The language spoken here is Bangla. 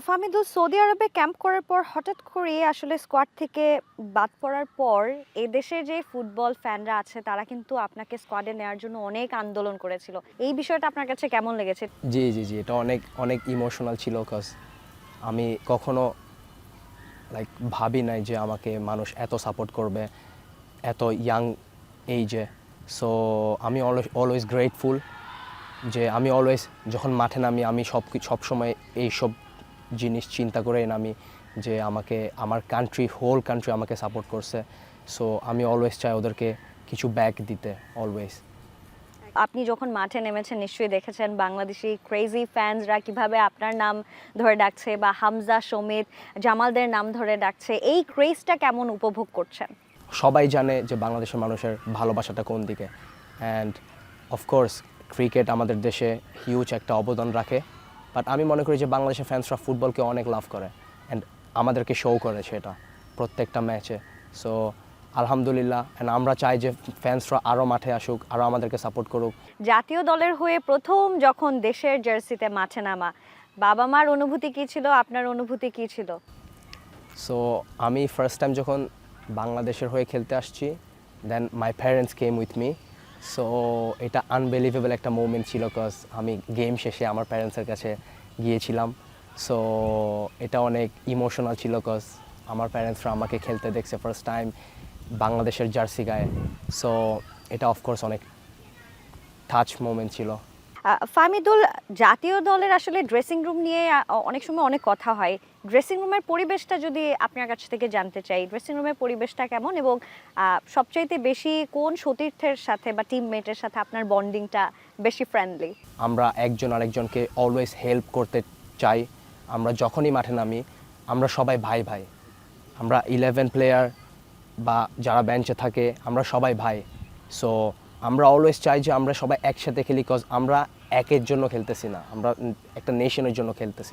ফাহমিদুল সৌদি আরবে ক্যাম্প করার পর হঠাৎ করে আসলে স্কোয়াড থেকে বাদ পড়ার পর এদেশের যে ফুটবল ফ্যানরা আছে তারা কিন্তু আপনাকে স্কোয়াডে নেওয়ার জন্য অনেক আন্দোলন করেছিল। এই বিষয়টা আপনার কাছে কেমন লেগেছে? জি, জি, জি। এটা অনেক, অনেক ইমোশনাল ছিল কজ আমি কখনো ভাবি নাই যে আমাকে মানুষ এত সাপোর্ট করবে, এত ইয়াং এইজে। সো আমি অলওয়েজ গ্রেটফুল যে আমি অলওয়েজ যখন মাঠে নামি আমি সবসময় এইসব জিনিস চিন্তা করে নামি যে আমার হোল কান্ট্রি আমাকে সাপোর্ট করছে। সো আমি অলওয়েজ চাই ওদেরকে কিছু ব্যাক দিতে অলওয়েজ। আপনি যখন মাঠে নেমেছেন নিশ্চয়ই দেখেছেন বাংলাদেশি ক্রেজি ফ্যান্সরা কিভাবে আপনার নাম ধরে ডাকছে বা হামজা, সমিত, জামালদের নাম ধরে ডাকছে। এই ক্রেজটা কেমন উপভোগ করছেন? সবাই জানে যে বাংলাদেশের মানুষের ভালোবাসাটা কোন দিকে, অ্যান্ড অফকোর্স ক্রিকেট আমাদের দেশে হিউজ একটা অবদান রাখে। বাট আমি মনে করি যে বাংলাদেশের ফ্যান্সরা ফুটবলকে অনেক লাভ করে অ্যান্ড আমাদেরকে শো করে সেটা প্রত্যেকটা ম্যাচে। সো আলহামদুলিল্লাহ, অ্যান্ড আমরা চাই যে ফ্যান্সরা আরও মাঠে আসুক, আরও আমাদেরকে সাপোর্ট করুক। জাতীয় দলের হয়ে প্রথম যখন দেশের জার্সিতে মাঠে নামা, বাবা মার অনুভূতি কী ছিল, আপনার অনুভূতি কী ছিল? সো আমি ফার্স্ট টাইম যখন বাংলাদেশের হয়ে খেলতে আসছি, then my parents came with me. So এটা আনবিলিভেবল একটা মোমেন্ট ছিল, কজ আমি গেম শেষে আমার প্যারেন্টসের কাছে গিয়েছিলাম। সো এটা অনেক ইমোশনাল ছিল, কজ আমার প্যারেন্টসরা আমাকে খেলতে দেখছে ফার্স্ট টাইম বাংলাদেশের জার্সি গায়ে। সো এটা অফকোর্স অনেক টাচ মোমেন্ট ছিল। ফাহমিদুল, জাতীয় দলের আসলে ড্রেসিং রুম নিয়ে অনেক সময় অনেক কথা হয়। ড্রেসিং রুমের পরিবেশটা যদি আপনার কাছ থেকে জানতে চাই, ড্রেসিং রুমের পরিবেশটা কেমন এবং সবচাইতে বেশি কোন সতীর্থের সাথে বা টিমমেটের সাথে আপনার বন্ডিংটা বেশি ফ্রেন্ডলি? আমরা একজন আরেকজনকে অলওয়েজ হেল্প করতে চাই। আমরা যখনই মাঠে নামি আমরা সবাই ভাই ভাই। আমরা 11 প্লেয়ার বা যারা বেঞ্চে থাকে আমরা সবাই ভাই। সো আমরা অলওয়েজ চাই যে আমরা সবাই একসাথে খেলি, কজ আমরা একের জন্য খেলতেছি না, আমরা একটা নেশনের জন্য খেলতেছি।